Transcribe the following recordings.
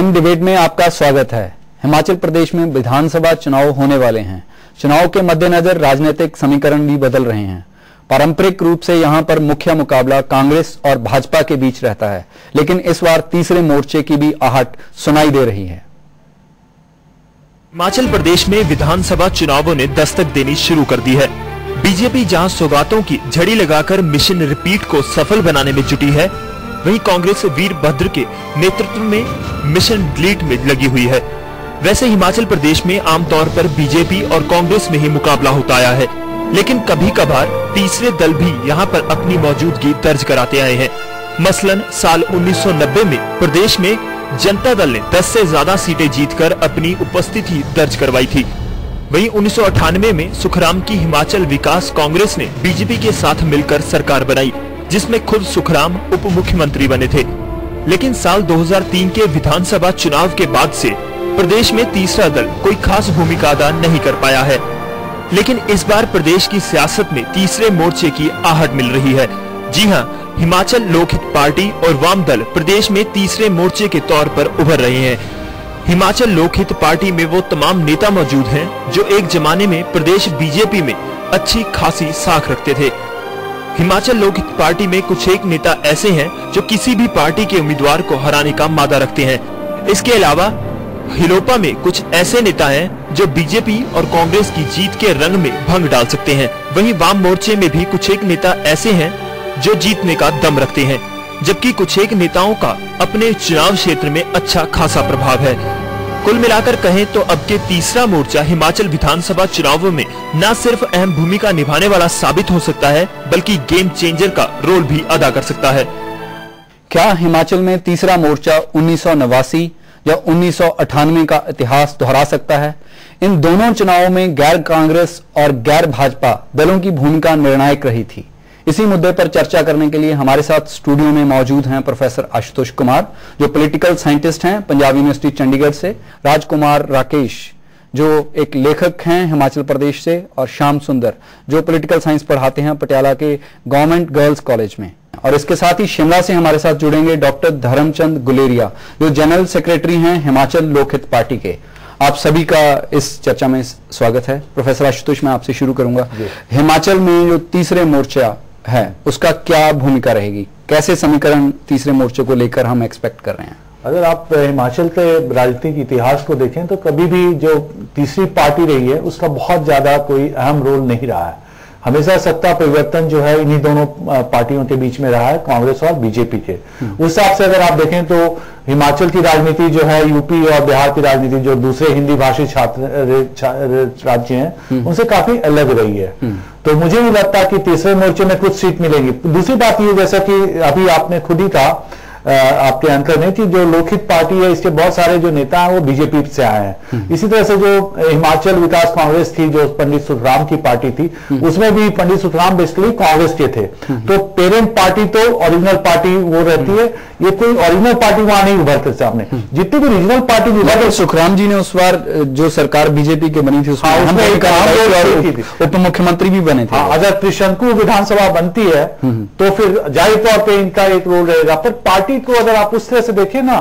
Prime debate में आपका स्वागत है। हिमाचल प्रदेश में विधानसभा चुनाव होने वाले हैं। चुनाव के मद्देनजर राजनीतिक समीकरण भी बदल रहे हैं। पारंपरिक रूप से यहां पर मुख्य मुकाबला कांग्रेस और भाजपा के बीच रहता है, लेकिन इस बार तीसरे मोर्चे की भी आहट सुनाई दे रही है। हिमाचल प्रदेश में विधानसभा चुनावों ने दस्तक देनी शुरू कर दी है। बीजेपी जहां सौगातों की झड़ी लगाकर मिशन रिपीट को सफल बनाने में जुटी है, वहीं कांग्रेस वीरभद्र के नेतृत्व में मिशन डिलीट में लगी हुई है। वैसे हिमाचल प्रदेश में आमतौर पर बीजेपी और कांग्रेस में ही मुकाबला होता आया है, लेकिन कभी कभार तीसरे दल भी यहां पर अपनी मौजूदगी दर्ज कराते आए हैं। मसलन साल 1990 में प्रदेश में जनता दल ने 10 से ज्यादा सीटें जीतकर अपनी उपस्थिति दर्ज करवाई थी। वहीं 1998 में सुखराम की हिमाचल विकास कांग्रेस ने बीजेपी के साथ मिलकर सरकार बनाई, जिसमें खुद सुखराम उप मुख्यमंत्री बने थे। लेकिन साल 2003 के विधानसभा चुनाव के बाद से प्रदेश में तीसरा दल कोई खास भूमिका अदा नहीं कर पाया है। लेकिन इस बार प्रदेश की सियासत में तीसरे मोर्चे की आहट मिल रही है। जी हां, हिमाचल लोकहित पार्टी और वाम दल प्रदेश में तीसरे मोर्चे के तौर पर उभर रहे हैं। हिमाचल लोकहित पार्टी में वो तमाम नेता मौजूद हैं जो एक जमाने में प्रदेश बीजेपी में अच्छी खासी साख रखते थे। हिमाचल लोकहित पार्टी में कुछ एक नेता ऐसे हैं जो किसी भी पार्टी के उम्मीदवार को हराने का मादा रखते हैं। इसके अलावा हिलोपा में कुछ ऐसे नेता हैं जो बीजेपी और कांग्रेस की जीत के रंग में भंग डाल सकते हैं। वहीं वाम मोर्चे में भी कुछ एक नेता ऐसे हैं जो जीतने का दम रखते हैं, जबकि कुछ एक नेताओं का अपने चुनाव क्षेत्र में अच्छा खासा प्रभाव है। कुल मिलाकर कहें तो अब के तीसरा मोर्चा हिमाचल विधानसभा चुनावों में न सिर्फ अहम भूमिका निभाने वाला साबित हो सकता है, बल्कि गेम चेंजर का रोल भी अदा कर सकता है। क्या हिमाचल में तीसरा मोर्चा 1989 या 1998 का इतिहास दोहरा सकता है? इन दोनों चुनावों में गैर कांग्रेस और गैर भाजपा दलों की भूमिका निर्णायक रही थी। इसी मुद्दे पर चर्चा करने के लिए हमारे साथ स्टूडियो में मौजूद हैं प्रोफेसर आशुतोष कुमार, जो पॉलिटिकल साइंटिस्ट हैं पंजाब यूनिवर्सिटी चंडीगढ़ से, राजकुमार राकेश जो एक लेखक हैं हिमाचल प्रदेश से, और श्याम सुंदर जो पॉलिटिकल साइंस पढ़ाते हैं पटियाला के गवर्नमेंट गर्ल्स कॉलेज में। और इसके साथ ही शिमला से हमारे साथ जुड़ेंगे डॉक्टर धर्मचंद गुलेरिया, जो जनरल सेक्रेटरी हैं हिमाचल लोकहित पार्टी के। आप सभी का इस चर्चा में स्वागत है। प्रोफेसर आशुतोष, मैं आपसे शुरू करूंगा। हिमाचल में जो तीसरे मोर्चा है उसका क्या भूमिका रहेगी? कैसे समीकरण तीसरे मोर्चे को लेकर हम एक्सपेक्ट कर रहे हैं? अगर आप हिमाचल के राजनीतिक इतिहास को देखें तो कभी भी जो तीसरी पार्टी रही है उसका बहुत ज्यादा कोई अहम रोल नहीं रहा है। हमेशा सत्ता परिवर्तन जो है इन्हीं दोनों पार्टियों के बीच में रहा है, कांग्रेस और बीजेपी के। उस हिसाब से अगर आप देखें तो हिमाचल की राजनीति जो है यूपी और बिहार की राजनीति जो दूसरे हिंदी भाषी राज्य हैं उनसे काफी अलग रही है। तो मुझे नहीं लगता कि तीसरे मोर्चे में कुछ सीट मिलेंगी। दूसरी बात ये, जैसा कि अभी आपने खुद ही कहा आपके एंकर ने, कि जो लोकहित पार्टी है इसके बहुत सारे जो नेता हैं वो बीजेपी से आए हैं। इसी तरह से जो हिमाचल विकास कांग्रेस थी, जो पंडित सुखराम की पार्टी थी, उसमें भी पंडित सुखराम बेसिकली कांग्रेस के थे। तो पेरेंट पार्टी तो ओरिजिनल पार्टी वो रहती है, ये कोई ओरिजिनल पार्टी वहां नहीं उभरते सामने। जितनी भी रीजनल पार्टी उभरते, सुखराम जी ने उस बार जो सरकार बीजेपी के बनी थी उसमें उप मुख्यमंत्री भी बने थे। अगर त्रिशंकु विधानसभा बनती है तो फिर जाहिर तौर पर इनका एक रोल रहेगा। पर पार्टी को अगर आप उस तरह से देखें ना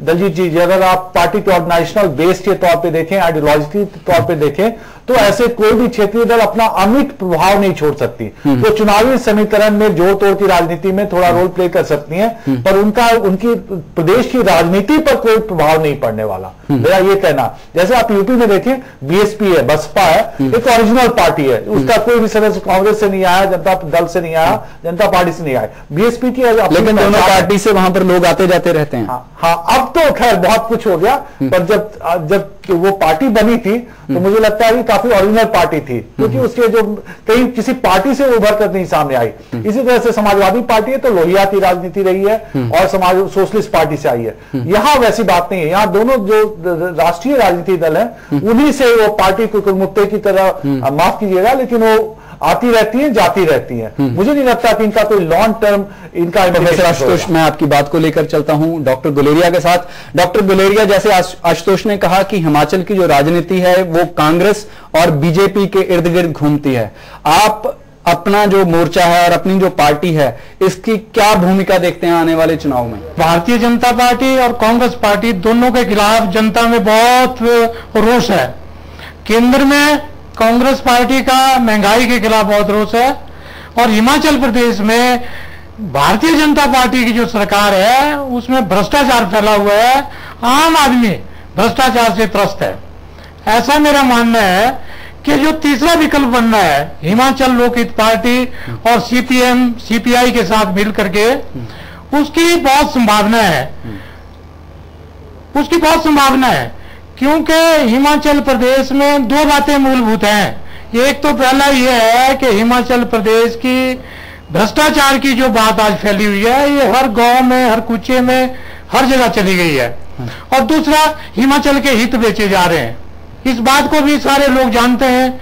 दलजीत जी, अगर आप पार्टी को ऑर्गेनाइजेशनल बेस के तौर पे देखें, आइडियोलॉजी के तौर पे देखें, तो ऐसे कोई भी क्षेत्रीय दल अपना अमिट प्रभाव नहीं छोड़ सकती। तो चुनावी समीकरण में जोड़ तोड़ की राजनीति में थोड़ा रोल प्ले कर सकती हैं, पर उनकी प्रदेश की राजनीति पर कोई प्रभाव नहीं पड़ने वाला, मेरा ये कहना। जैसे आप यूपी में देखें, बीएसपी है, बसपा है, एक ओरिजिनल पार्टी है, उसका कोई भी सदस्य कांग्रेस से नहीं आया, जनता दल से नहीं आया, जनता पार्टी से नहीं आया, बीएसपी की। लेकिन दोनों पार्टी से वहां पर लोग आते जाते रहते हैं। हाँ, अब तो खैर बहुत कुछ हो गया, पर जब वो पार्टी बनी थी तो मुझे लगता है कि काफी ओरिजिनल पार्टी थी, क्योंकि उसके जो कहीं किसी पार्टी से उभर कर नहीं सामने आई। इसी तरह से समाजवादी पार्टी है तो लोहिया की राजनीति रही है और समाज सोशलिस्ट पार्टी से आई है। यहाँ वैसी बात नहीं है। यहाँ दोनों जो राष्ट्रीय राजनीतिक दल है उन्हीं से वो पार्टी को मुक्ते की तरह, माफ कीजिएगा, लेकिन वो आती रहती है, जाती रहती है। मुझे नहीं लगता कि इनका कोई लॉन्ग टर्म इनका। आशुतोष, मैं आपकी बात को लेकर चलता हूं डॉक्टर गुलेरिया के साथ। डॉक्टर गुलेरिया, जैसे आशुतोष ने कहा कि हिमाचल की जो राजनीति है वो कांग्रेस और बीजेपी के इर्द गिर्द घूमती है, आप अपना जो मोर्चा है और अपनी जो पार्टी है, इसकी क्या भूमिका देखते हैं आने वाले चुनाव में? भारतीय जनता पार्टी और कांग्रेस पार्टी दोनों के खिलाफ जनता में बहुत रोष है। केंद्र में कांग्रेस पार्टी का महंगाई के खिलाफ बहुत रोष है और हिमाचल प्रदेश में भारतीय जनता पार्टी की जो सरकार है उसमें भ्रष्टाचार फैला हुआ है। आम आदमी भ्रष्टाचार से त्रस्त है। ऐसा मेरा मानना है कि जो तीसरा विकल्प बनना है हिमाचल लोकहित पार्टी और सीपीएम सीपीआई के साथ मिल करके, उसकी बहुत संभावना है क्योंकि हिमाचल प्रदेश में दो बातें मूलभूत हैं। एक तो पहला यह है कि हिमाचल प्रदेश की भ्रष्टाचार की जो बात आज फैली हुई है ये हर गांव में, हर कूचे में, हर जगह चली गई है। और दूसरा, हिमाचल के हित बेचे जा रहे हैं। इस बात को भी सारे लोग जानते हैं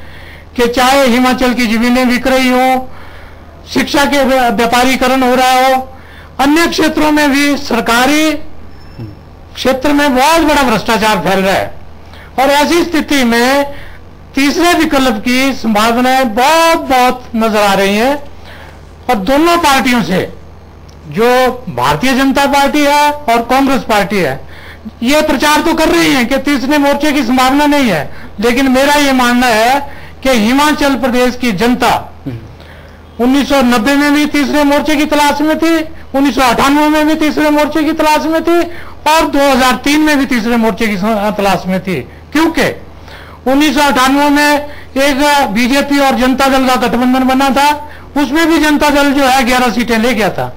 कि चाहे हिमाचल की जमीनें बिक रही हो, शिक्षा के व्यापारीकरण हो रहा हो, अन्य क्षेत्रों में भी सरकारी क्षेत्र में बहुत बड़ा भ्रष्टाचार फैल रहा है। और ऐसी स्थिति में तीसरे विकल्प की संभावनाएं बहुत नजर आ रही हैं। और दोनों पार्टियों से, जो भारतीय जनता पार्टी है और कांग्रेस पार्टी है, ये प्रचार तो कर रही हैं कि तीसरे मोर्चे की संभावना नहीं है, लेकिन मेरा ये मानना है कि हिमाचल प्रदेश की जनता 1990 में भी तीसरे मोर्चे की तलाश में थी, 1998 में भी तीसरे मोर्चे की तलाश में थी और 2003 में भी तीसरे मोर्चे की तलाश में थी। क्योंकि 1998 में एक बीजेपी और जनता दल का गठबंधन बना था, उसमें भी जनता दल जो है 11 सीटें ले गया था।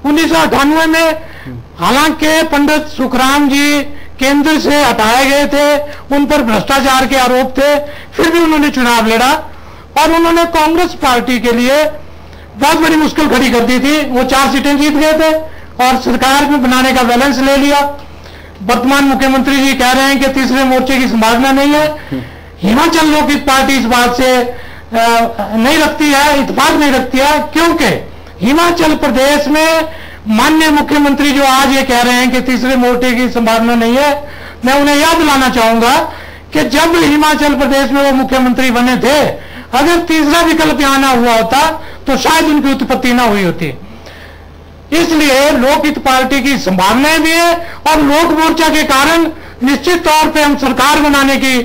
1998 में हालांकि पंडित सुखराम जी केंद्र से हटाए गए थे, उन पर भ्रष्टाचार के आरोप थे, फिर भी उन्होंने चुनाव लड़ा और उन्होंने कांग्रेस पार्टी के लिए बहुत बड़ी मुश्किल खड़ी कर दी थी। वो 4 सीटें जीत गए थे और सरकार में बनाने का बैलेंस ले लिया। वर्तमान मुख्यमंत्री जी कह रहे हैं कि तीसरे मोर्चे की संभावना नहीं है। हिमाचल लोकहित पार्टी इस बात से नहीं रखती है, इत्तेफाक नहीं रखती है, क्योंकि हिमाचल प्रदेश में माननीय मुख्यमंत्री जो आज ये कह रहे हैं कि तीसरे मोर्चे की संभावना नहीं है, मैं उन्हें याद दिलाना चाहूंगा कि जब हिमाचल प्रदेश में वो मुख्यमंत्री बने थे, अगर तीसरा विकल्प यहां ना हुआ होता तो शायद उनकी उत्पत्ति ना हुई होती। इसलिए लोकहित पार्टी की संभावनाएं भी है और लोक मोर्चा के कारण निश्चित तौर पे हम सरकार बनाने की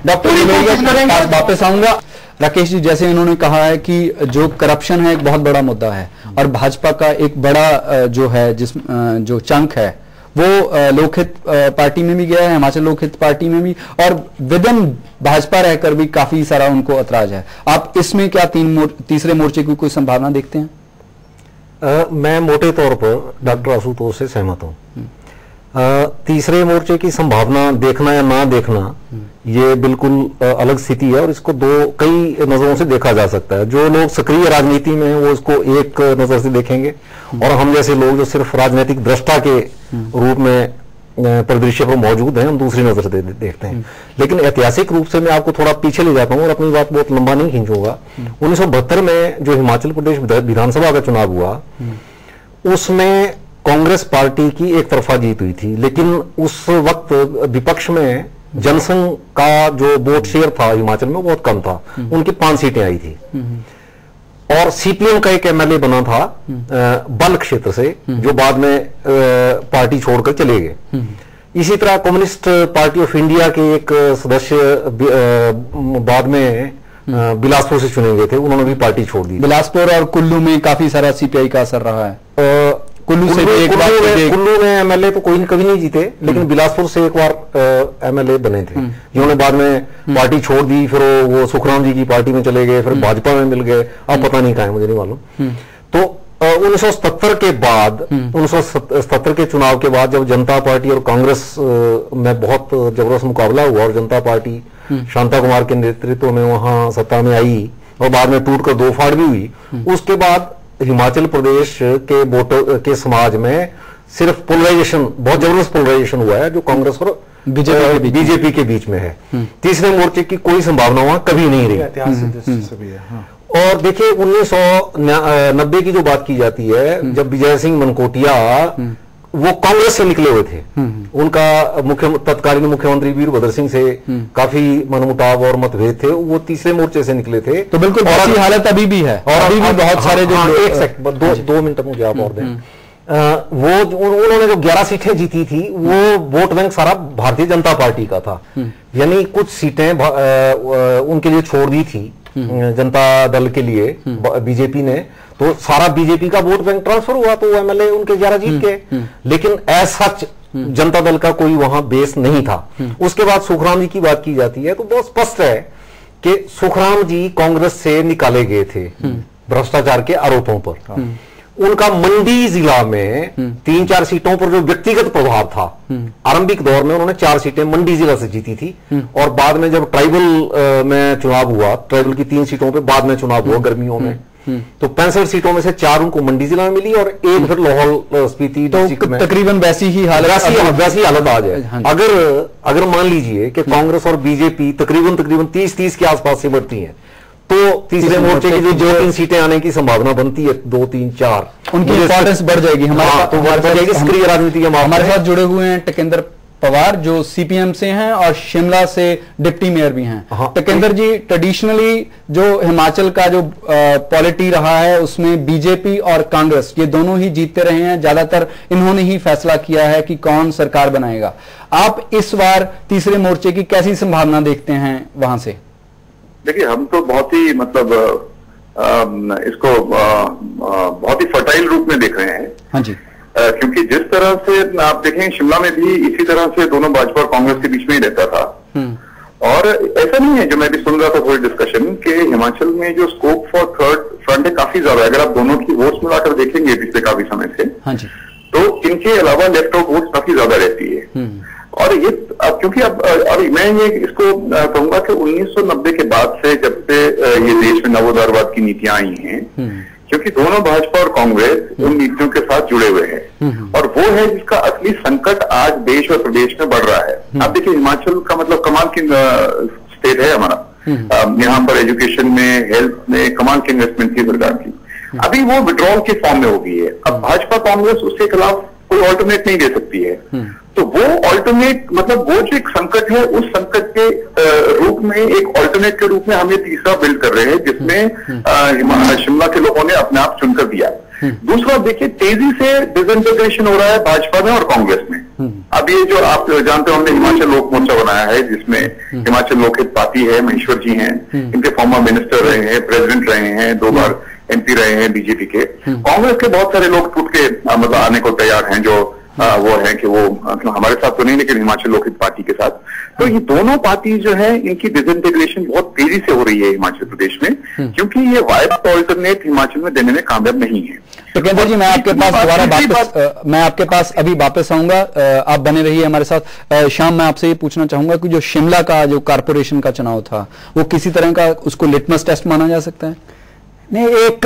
पूरी कोशिश करेंगे। वापस आऊंगा। राकेश जी, जैसे इन्होंने कहा है कि जो करप्शन है एक बहुत बड़ा मुद्दा है और भाजपा का एक बड़ा जो है जो चंक है वो लोकहित पार्टी में भी गया है, हिमाचल लोकहित पार्टी में भी, और विद इन भाजपा रहकर भी काफी सारा उनको ऐतराज है। आप इसमें क्या तीसरे मोर्चे की कोई संभावना देखते हैं? मैं मोटे तौर पर डॉक्टर आशुतोष से सहमत हूं। तीसरे मोर्चे की संभावना देखना या ना देखना ये बिल्कुल अलग स्थिति है और इसको कई नजरों से देखा जा सकता है। जो लोग सक्रिय राजनीति में हैं वो इसको एक नजर से देखेंगे और हम जैसे लोग जो सिर्फ राजनीतिक दृष्टा के रूप में परिदृश्य पर मौजूद हैं हम दूसरी नजर से देखते हैं। लेकिन ऐतिहासिक रूप से मैं आपको थोड़ा पीछे ले जाता हूं और अपनी बात बहुत लंबा नहीं खींचूंगा। 1972 में जो हिमाचल प्रदेश विधानसभा का चुनाव हुआ उसमें कांग्रेस पार्टी की एक तरफा जीत हुई थी, लेकिन उस वक्त विपक्ष में जनसंघ का जो वोट शेयर था हिमाचल में बहुत कम था, उनकी 5 सीटें आई थी और सीपीएम का एक एमएलए बना था बल्ह क्षेत्र से जो बाद में पार्टी छोड़कर चले गए। इसी तरह कम्युनिस्ट पार्टी ऑफ इंडिया के एक सदस्य बाद में बिलासपुर से चुने गए थे, उन्होंने भी पार्टी छोड़ दी। बिलासपुर और कुल्लू में काफी सारा सीपीआई का असर रहा है। कुल्लू में एमएलए तो कोई कभी नहीं जीते, लेकिन बिलासपुर से एक बार एमएलए बने थे जिन्होंने बाद में पार्टी छोड़ दी, फिर वो सुखराम जी की पार्टी में चले गए, फिर भाजपा में मिल गए, अब पता नहीं कहां है, मुझे नहीं मालूम। तो 1977 के बाद 1977 के चुनाव के बाद जब जनता पार्टी और कांग्रेस में बहुत जबरदस्त मुकाबला हुआ और जनता पार्टी शांता कुमार के नेतृत्व में वहां सत्ता में आई और बाद में टूटकर 2 फाड़ भी हुई, उसके बाद हिमाचल प्रदेश के वोटर के समाज में सिर्फ पोलराइजेशन, बहुत जबरदस्त पोलराइजेशन हुआ है जो कांग्रेस और बीजेपी के बीच में है। तीसरे मोर्चे की कोई संभावना वहां कभी नहीं रही। और देखिए 1990 की जो बात की जाती है, जब विजय सिंह मनकोटिया वो कांग्रेस से निकले हुए थे। उनका तत्कालीन मुख्यमंत्री वीरभद्र सिंह से काफी मनमुटाव और मतभेद थे, वो तीसरे मोर्चे से निकले थे। तो बिल्कुल ऐसी हालत अभी भी है और अभी भी बहुत सारे जो एक सेकंड 2 मिनट मुझे आप और दें। वो उन्होंने जो 11 सीटें जीती थी वो वोट बैंक सारा भारतीय जनता पार्टी का था, यानी कुछ सीटें उनके लिए छोड़ दी थी जनता दल के लिए बीजेपी ने, तो सारा बीजेपी का वोट बैंक ट्रांसफर हुआ, तो एमएलए उनके 11 जीत गए। लेकिन ऐसा जनता दल का कोई वहां बेस नहीं था। उसके बाद सुखराम जी की बात की जाती है तो बहुत स्पष्ट है कि सुखराम जी कांग्रेस से निकाले गए थे भ्रष्टाचार के आरोपों पर। उनका मंडी जिला में 3-4 सीटों पर जो व्यक्तिगत प्रभाव था, आरंभिक दौर में उन्होंने 4 सीटें मंडी जिला से जीती थी, और बाद में जब ट्राइबल में चुनाव हुआ, ट्राइबल की 3 सीटों पे बाद में चुनाव हुआ गर्मियों में, तो 65 सीटों में से 4 उनको मंडी जिला में मिली और 1 फिर लाहौल स्पीति डिस्ट्रिक्ट में। तकरीबन वैसी ही हालत आ जाए। अगर मान लीजिए कि कांग्रेस और बीजेपी तकरीबन 30 के आसपास से बढ़ती है, तो तीसरे मोर्चे की जो 2-3 सीटें आने की संभावना बनती है, 2, 3, 4, उनकी इंपॉर्टेंस बढ़ जाएगी। सक्रिय राजनीति के हमारे साथ जुड़े हुए हैं टेकेंद्र पवार जो सीपीएम से हैं और शिमला से डिप्टी मेयर भी हैं। टेकेंद्र जी, ट्रेडिशनली जो हिमाचल का जो पॉलिटी रहा है उसमें बीजेपी और कांग्रेस ये दोनों ही जीतते रहे हैं, ज्यादातर इन्होंने ही फैसला किया है कि कौन सरकार बनाएगा। आप इस बार तीसरे मोर्चे की कैसी संभावना देखते हैं वहां से? देखिए, हम तो बहुत ही इसको बहुत ही फर्टाइल रूप में देख रहे हैं। हाँ जी। क्योंकि जिस तरह से आप देखें, शिमला में भी इसी तरह से दोनों भाजपा और कांग्रेस के बीच में ही रहता था। और ऐसा नहीं है, जो मैं भी सुन रहा था थोड़ी डिस्कशन के हिमाचल में जो स्कोप फॉर थर्ड फ्रंट है काफी ज्यादा है। अगर आप दोनों की वोट्स मिलाकर देखेंगे पिछले काफी समय से, हाँ जी, तो इनके अलावा लेफ्ट आउट वोट्स काफी ज्यादा रहती है। और ये क्योंकि अब मैं ये इसको कहूंगा कि 1990 के बाद से जब से ये देश में नवोदारवाद की नीतियां आई हैं, क्योंकि दोनों भाजपा और कांग्रेस उन नीतियों के साथ जुड़े हुए हैं, और वो है जिसका असली संकट आज देश और प्रदेश में बढ़ रहा है। आप देखिए, हिमाचल का मतलब कमाल की स्टेट है हमारा। यहाँ पर एजुकेशन में, हेल्थ में कमाल की इन्वेस्टमेंट की सरकार की, अभी वो विड्रॉल के फॉर्म में हो गई है। अब भाजपा कांग्रेस उसके खिलाफ कोई ऑल्टरनेट नहीं दे सकती है, तो वो ऑल्टरनेट मतलब वो जो एक संकट है, उस संकट के रूप में एक ऑल्टरनेट के रूप में हम ये तीसरा बिल्ड कर रहे हैं, जिसमें शिमला के लोगों ने अपने आप चुनकर दिया। दूसरा देखिए, तेजी से डिसइंटीग्रेशन हो रहा है भाजपा में और कांग्रेस में। अब ये जो आप जानते हो, हमने हिमाचल लोक मोर्चा बनाया है, जिसमें हिमाचल लोकहित पार्टी है, महेश्वर जी हैं, इनके फॉर्मर मिनिस्टर रहे हैं, प्रेसिडेंट रहे हैं, 2 बार एमपी रहे हैं बीजेपी के। कांग्रेस के बहुत सारे लोग टूट के मतलब आने को तैयार हैं, जो वो है कि वो हमारे साथ तो नहीं, लेकिन हिमाचल लोकहित पार्टी के साथ। तो ये दोनों पार्टी जो है, इनकी डिसइंटीग्रेशन बहुत तेजी से हो रही है हिमाचल प्रदेश में, क्योंकि ये वायबल ऑल्टरनेट हिमाचल में देने में कामयाब नहीं है। टेकेंद्र जी, मैं आपके पास दोबारा मैं आपके पास अभी वापस आऊंगा, आप बने रहिए हमारे साथ। श्याम, मैं आपसे ये पूछना चाहूंगा कि जो शिमला का जो कारपोरेशन का चुनाव था, वो किसी तरह का उसको लिटमस टेस्ट माना जा सकता है? नहीं, एक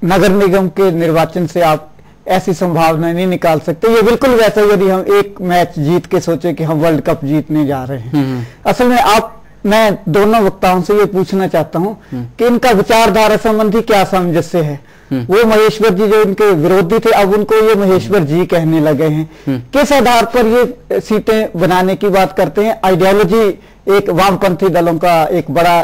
नगर निगम के निर्वाचन से आप ऐसी संभावना नहीं निकाल सकते। ये बिल्कुल वैसा यदि हम एक मैच जीत के सोचे कि हम वर्ल्ड कप जीतने जा रहे हैं। असल में मैं दोनों वक्ताओं से ये पूछना चाहता हूं कि इनका विचारधारा संबंधी क्या सामंजस्य है। वो महेश्वर जी जो इनके विरोधी थे, अब उनको ये महेश्वर जी कहने लगे हैं। किस आधार पर ये सीटें बनाने की बात करते हैं? आइडियोलॉजी एक वामपंथी दलों का एक बड़ा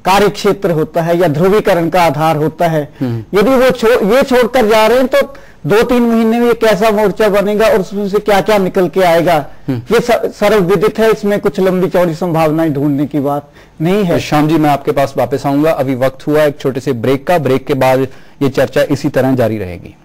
कार्य क्षेत्र होता है या ध्रुवीकरण का आधार होता है। यदि वो ये छोड़कर जा रहे हैं तो 2-3 महीने में ये कैसा मोर्चा बनेगा और उसमें से क्या क्या निकल के आएगा, ये सर्व विदित है। इसमें कुछ लंबी चौड़ी संभावनाएं ढूंढने की बात नहीं है। श्याम जी, मैं आपके पास वापस आऊंगा। अभी वक्त हुआ एक छोटे से ब्रेक का। ब्रेक के बाद ये चर्चा इसी तरह जारी रहेगी।